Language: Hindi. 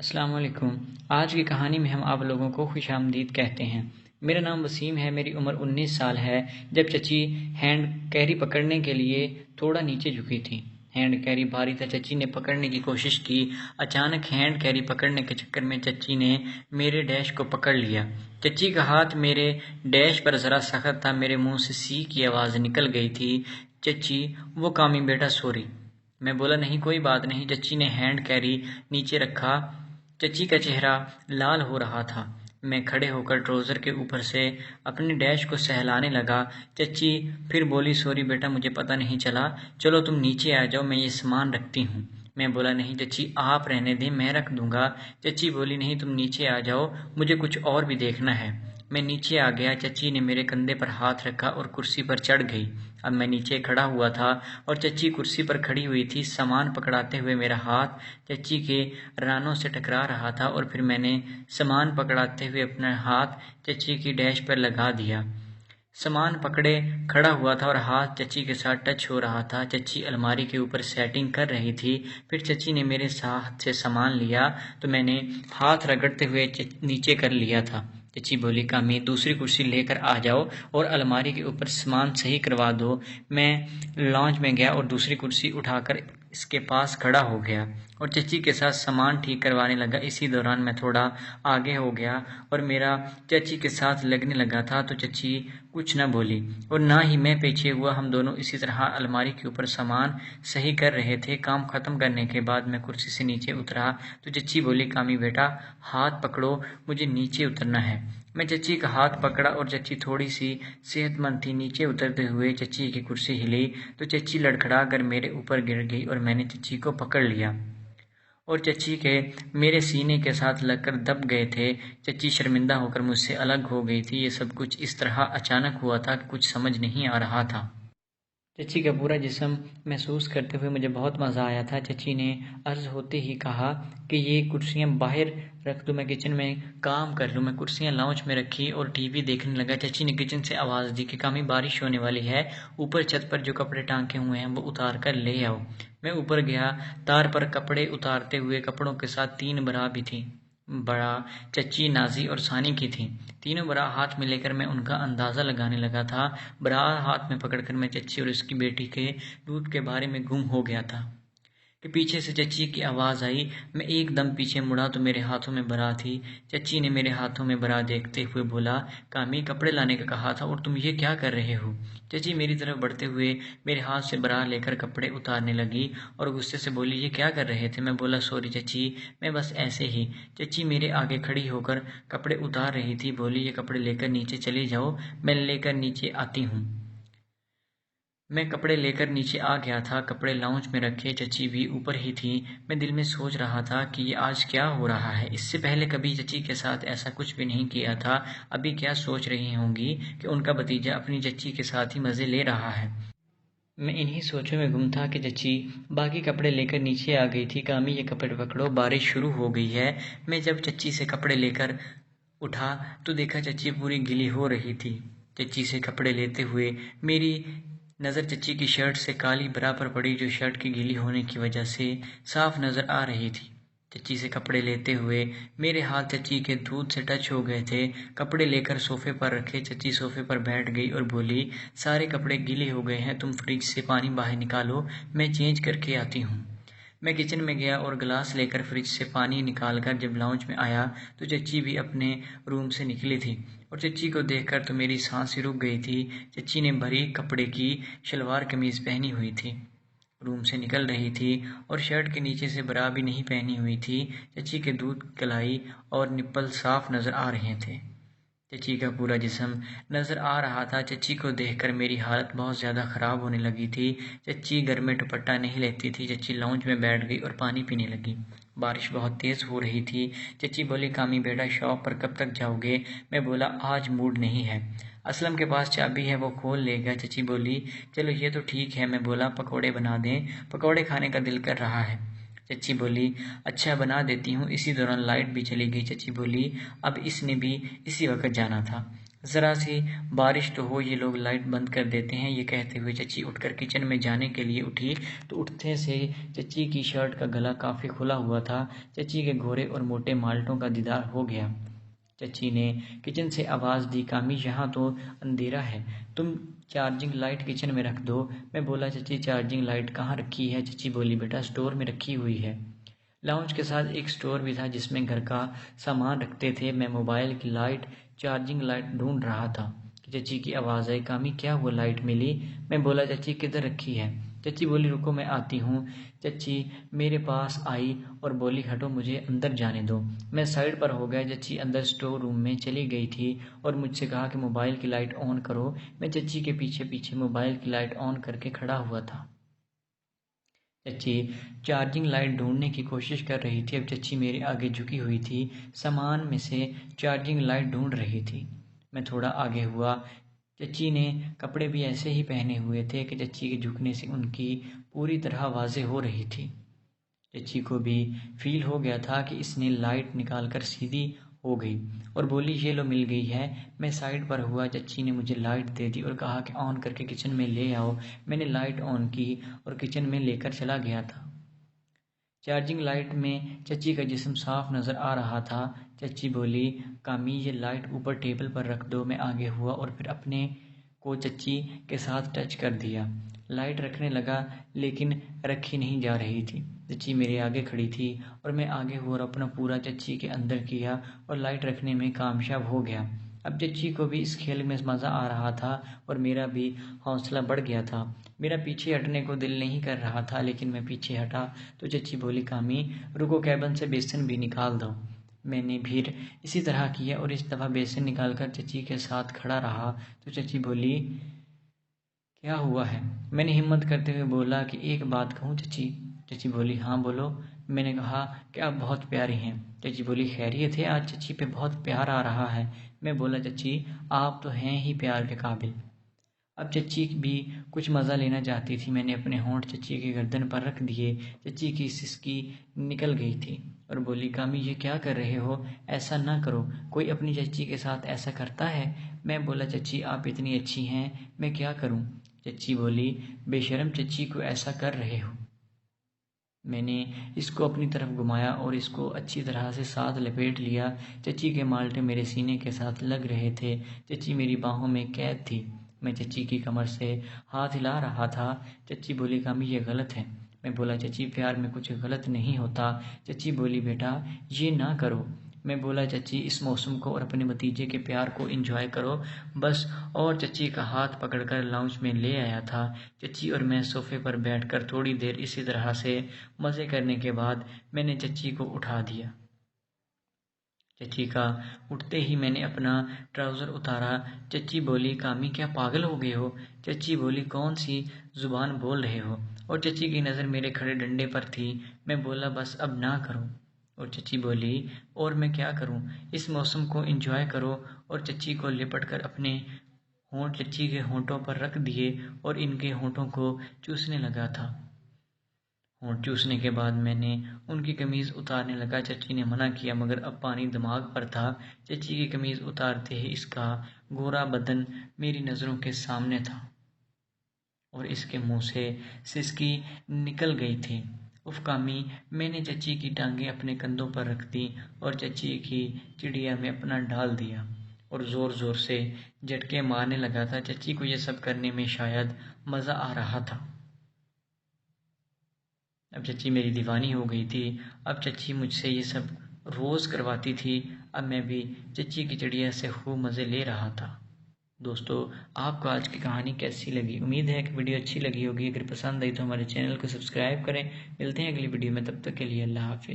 अस्सलाम वालेकुम। आज की कहानी में हम आप लोगों को खुशामदीद कहते हैं। मेरा नाम वसीम है, मेरी उम्र 19 साल है। जब चची हैंड कैरी पकड़ने के लिए थोड़ा नीचे झुकी थी। हैंड कैरी भारी था, चची ने पकड़ने की कोशिश की। अचानक हैंड कैरी पकड़ने के चक्कर में चची ने मेरे डैश को पकड़ लिया। चची का हाथ मेरे डैश पर ज़रा सख्त था, मेरे मुंह से सी की आवाज़ निकल गई थी। चची, वो कामी बेटा सॉरी। मैं बोला नहीं, कोई बात नहीं। चची ने हैंड कैरी नीचे रखा। चची का चेहरा लाल हो रहा था। मैं खड़े होकर ट्राउजर के ऊपर से अपने डैश को सहलाने लगा। चची फिर बोली, सॉरी बेटा, मुझे पता नहीं चला। चलो तुम नीचे आ जाओ, मैं ये सामान रखती हूँ। मैं बोला नहीं चची, आप रहने दें, मैं रख दूंगा। चची बोली नहीं, तुम नीचे आ जाओ, मुझे कुछ और भी देखना है। मैं नीचे आ गया। चची ने मेरे कंधे पर हाथ रखा और कुर्सी पर चढ़ गई। अब मैं नीचे खड़ा हुआ था और चची कुर्सी पर खड़ी हुई थी। सामान पकड़ाते हुए मेरा हाथ चची के रानों से टकरा रहा था और फिर मैंने सामान पकड़ाते हुए अपना हाथ चची की डैश पर लगा दिया। सामान पकड़े खड़ा हुआ था और हाथ चची के साथ टच हो रहा था। चची अलमारी के ऊपर सेटिंग कर रही थी। फिर चची ने मेरे हाथ से सामान लिया तो मैंने हाथ रगड़ते हुए नीचे कर लिया था। चची बोली, कामी दूसरी कुर्सी लेकर आ जाओ और अलमारी के ऊपर सामान सही करवा दो। मैं लॉन्च में गया और दूसरी कुर्सी उठाकर इसके पास खड़ा हो गया और चची के साथ सामान ठीक करवाने लगा। इसी दौरान मैं थोड़ा आगे हो गया और मेरा चची के साथ लगने लगा था तो चची कुछ न बोली और ना ही मैं पीछे हुआ। हम दोनों इसी तरह अलमारी के ऊपर सामान सही कर रहे थे। काम खत्म करने के बाद मैं कुर्सी से नीचे उतरा तो चची बोली, कामी बेटा हाथ पकड़ो, मुझे नीचे उतरना है। मैं चची का हाथ पकड़ा और चची थोड़ी सी सेहतमंद थी। नीचे उतरते हुए चची की कुर्सी हिली तो चची लड़खड़ा कर मेरे ऊपर गिर गई और मैंने चची को पकड़ लिया और चची के मेरे सीने के साथ लगकर दब गए थे। चची शर्मिंदा होकर मुझसे अलग हो गई थी। ये सब कुछ इस तरह अचानक हुआ था कि कुछ समझ नहीं आ रहा था। चची का पूरा जिस्म महसूस करते हुए मुझे बहुत मज़ा आया था। चची ने अर्ज़ होते ही कहा कि ये कुर्सियाँ बाहर रख दो, मैं किचन में काम कर लूँ। मैं कुर्सियाँ लाउंज में रखी और टीवी देखने लगा। चची ने किचन से आवाज़ दी कि कामी बारिश होने वाली है, ऊपर छत पर जो कपड़े टांगे हुए हैं वो उतार कर ले आओ। मैं ऊपर गया। तार पर कपड़े उतारते हुए कपड़ों के साथ 3 बरा भी थी। बड़ा, चची, नाजी और सानी की थी। तीनों बरा हाथ में लेकर मैं उनका अंदाज़ा लगाने लगा था। बरा हाथ में पकड़कर मैं चची और उसकी बेटी के दूध के बारे में गुम हो गया था कि पीछे से चची की आवाज़ आई। मैं एकदम पीछे मुड़ा तो मेरे हाथों में बरा थी। चची ने मेरे हाथों में बरा देखते हुए बोला, कामी कपड़े लाने का कहा था और तुम ये क्या कर रहे हो। चची मेरी तरफ बढ़ते हुए मेरे हाथ से बरा लेकर कपड़े उतारने लगी और गुस्से से बोली, ये क्या कर रहे थे। मैं बोला, सॉरी चची, मैं बस ऐसे ही। चची मेरे आगे खड़ी होकर कपड़े उतार रही थी। बोली, ये कपड़े लेकर नीचे चली जाओ, मैं लेकर नीचे आती हूँ। मैं कपड़े लेकर नीचे आ गया था। कपड़े लाउंज में रखे, चची भी ऊपर ही थी। मैं दिल में सोच रहा था कि ये आज क्या हो रहा है। इससे पहले कभी चची के साथ ऐसा कुछ भी नहीं किया था। अभी क्या सोच रही होंगी कि उनका भतीजा अपनी चची के साथ ही मज़े ले रहा है। मैं इन्हीं सोचों में गुम था कि चची बाकी कपड़े लेकर नीचे आ गई थी। कामी ये कपड़े पकड़ो, बारिश शुरू हो गई है। मैं जब चची से कपड़े लेकर उठा तो देखा चची पूरी गीली हो रही थी। चची से कपड़े लेते हुए मेरी नज़र चची की शर्ट से काली बरा पर पड़ी, जो शर्ट की गीली होने की वजह से साफ नज़र आ रही थी। चची से कपड़े लेते हुए मेरे हाथ चची के दूध से टच हो गए थे। कपड़े लेकर सोफे पर रखे। चची सोफे पर बैठ गई और बोली, सारे कपड़े गीले हो गए हैं, तुम फ्रिज से पानी बाहर निकालो, मैं चेंज करके आती हूँ। मैं किचन में गया और गिलास लेकर फ्रिज से पानी निकालकर जब लाउंज में आया तो चची भी अपने रूम से निकली थी और चची को देखकर तो मेरी सांस ही रुक गई थी। चची ने भरी कपड़े की शलवार कमीज पहनी हुई थी, रूम से निकल रही थी और शर्ट के नीचे से बरा भी नहीं पहनी हुई थी। चची के दूध, कलाई और निप्पल साफ नजर आ रहे थे। चची का पूरा जिस्म नज़र आ रहा था। चची को देखकर मेरी हालत बहुत ज़्यादा ख़राब होने लगी थी। चची घर में दुपट्टा नहीं लेती थी। चची लाउंज में बैठ गई और पानी पीने लगी। बारिश बहुत तेज़ हो रही थी। चची बोली, कामी बेटा शॉप पर कब तक जाओगे। मैं बोला, आज मूड नहीं है। असलम के पास चाबी है, वो खोल लेगा। चची बोली, चलो ये तो ठीक है। मैं बोला, पकौड़े बना दें, पकौड़े खाने का दिल कर रहा है। चची बोली, अच्छा बना देती हूँ। इसी दौरान लाइट भी चली गई। चची बोली, अब इसने भी इसी वक्त जाना था। ज़रा सी बारिश तो हो, ये लोग लाइट बंद कर देते हैं। ये कहते हुए चची उठकर किचन में जाने के लिए उठी तो उठते से चची की शर्ट का गला काफ़ी खुला हुआ था। चची के गोरे और मोटे माल्टों का दीदार हो गया। चची ने किचन से आवाज़ दी, कामी यहाँ तो अंधेरा है, तुम चार्जिंग लाइट किचन में रख दो। मैं बोला, चची चार्जिंग लाइट कहाँ रखी है? चची बोली, बेटा स्टोर में रखी हुई है। लाउंज के साथ एक स्टोर भी था जिसमें घर का सामान रखते थे। मैं मोबाइल की लाइट, चार्जिंग लाइट ढूंढ रहा था कि चची की आवाज़ आई, कामी क्या हुआ, लाइट मिली? मैं बोला, चची किधर रखी है? चची बोली, रुको मैं आती हूँ। चची मेरे पास आई और बोली, हटो मुझे अंदर जाने दो। मैं साइड पर हो गया। चची अंदर स्टोर रूम में चली गई थी और मुझसे कहा कि मोबाइल की लाइट ऑन करो। मैं चची के पीछे पीछे मोबाइल की लाइट ऑन करके खड़ा हुआ था। चची चार्जिंग लाइट ढूंढने की कोशिश कर रही थी। अब चची मेरे आगे झुकी हुई थी, सामान में से चार्जिंग लाइट ढूंढ रही थी। मैं थोड़ा आगे हुआ। चची ने कपड़े भी ऐसे ही पहने हुए थे कि चची के झुकने से उनकी पूरी तरह वाज़ेह हो रही थी। चची को भी फील हो गया था कि इसने लाइट निकालकर सीधी हो गई और बोली, ये लो मिल गई है। मैं साइड पर हुआ। चची ने मुझे लाइट दे दी और कहा कि ऑन करके किचन में ले आओ। मैंने लाइट ऑन की और किचन में लेकर चला गया था। चार्जिंग लाइट में चची का जिस्म साफ नज़र आ रहा था। चची बोली, कामी ये लाइट ऊपर टेबल पर रख दो। मैं आगे हुआ और फिर अपने को चची के साथ टच कर दिया। लाइट रखने लगा लेकिन रखी नहीं जा रही थी। चची मेरे आगे खड़ी थी और मैं आगे हुआ और अपना पूरा चची के अंदर किया और लाइट रखने में कामयाब हो गया। अब चची को भी इस खेल में मज़ा आ रहा था और मेरा भी हौसला बढ़ गया था। मेरा पीछे हटने को दिल नहीं कर रहा था, लेकिन मैं पीछे हटा तो चची बोली, कामी रुको, कैबिन से बेसन भी निकाल दो। मैंने फिर इसी तरह किया और इस दफ़ा बेसन निकालकर चची के साथ खड़ा रहा तो चची बोली, क्या हुआ है? मैंने हिम्मत करते हुए बोला कि एक बात कहूँ चची? चची बोली, हाँ बोलो। मैंने कहा कि आप बहुत प्यारी हैं। चची बोली, खैरियत है? आज चची पे बहुत प्यार आ रहा है। मैं बोला, चची आप तो हैं ही प्यार के काबिल। अब चची भी कुछ मज़ा लेना चाहती थी। मैंने अपने होंठ चची की गर्दन पर रख दिए। चची की सिसकी निकल गई थी और बोली, कामी ये क्या कर रहे हो? ऐसा ना करो, कोई अपनी चची के साथ ऐसा करता है? मैं बोला, चची आप इतनी अच्छी हैं, मैं क्या करूं? चची बोली, बेशर्म, चची को ऐसा कर रहे हो। मैंने इसको अपनी तरफ घुमाया और इसको अच्छी तरह से साथ लपेट लिया। चची के माल्टे मेरे सीने के साथ लग रहे थे। चची मेरी बाहों में कैद थी। मैं चची की कमर से हाथ हिला रहा था। चची बोली, कामी ये गलत है। मैं बोला, चची प्यार में कुछ गलत नहीं होता। चची बोली, बेटा ये ना करो। मैं बोला, चची इस मौसम को और अपने भतीजे के प्यार को एंजॉय करो बस। और चची का हाथ पकड़कर लाउंज में ले आया था। चची और मैं सोफे पर बैठकर थोड़ी देर इसी तरह से मज़े करने के बाद मैंने चची को उठा दिया। चची का उठते ही मैंने अपना ट्राउज़र उतारा। चची बोली, कामी क्या पागल हो गए हो? चची बोली, कौन सी ज़ुबान बोल रहे हो? और चची की नज़र मेरे खड़े डंडे पर थी। मैं बोला, बस अब ना करो। और चची बोली, और मैं क्या करूं? इस मौसम को एंजॉय करो। और चची को लिपट कर अपने होंठ चची के होंठों पर रख दिए और इनके होंठों को चूसने लगा था। होंठ चूसने के बाद मैंने उनकी कमीज़ उतारने लगा। चची ने मना किया मगर अब पानी दिमाग पर था। चची की कमीज़ उतारते ही इसका गोरा बदन मेरी नज़रों के सामने था और इसके मुंह से सिसकी निकल गई थी। उफ कामी, मैंने चची की टांगें अपने कंधों पर रख दी और चची की चिड़िया में अपना डाल दिया और ज़ोर ज़ोर से झटके मारने लगा था। चची को यह सब करने में शायद मज़ा आ रहा था। अब चची मेरी दीवानी हो गई थी। अब चची मुझसे ये सब रोज़ करवाती थी। अब मैं भी चची की चिड़िया से खूब मज़े ले रहा था। दोस्तों, आपको आज की कहानी कैसी लगी? उम्मीद है कि वीडियो अच्छी लगी होगी। अगर पसंद आई तो हमारे चैनल को सब्सक्राइब करें। मिलते हैं अगली वीडियो में, तब तक के लिए अल्लाह हाफ़िज़।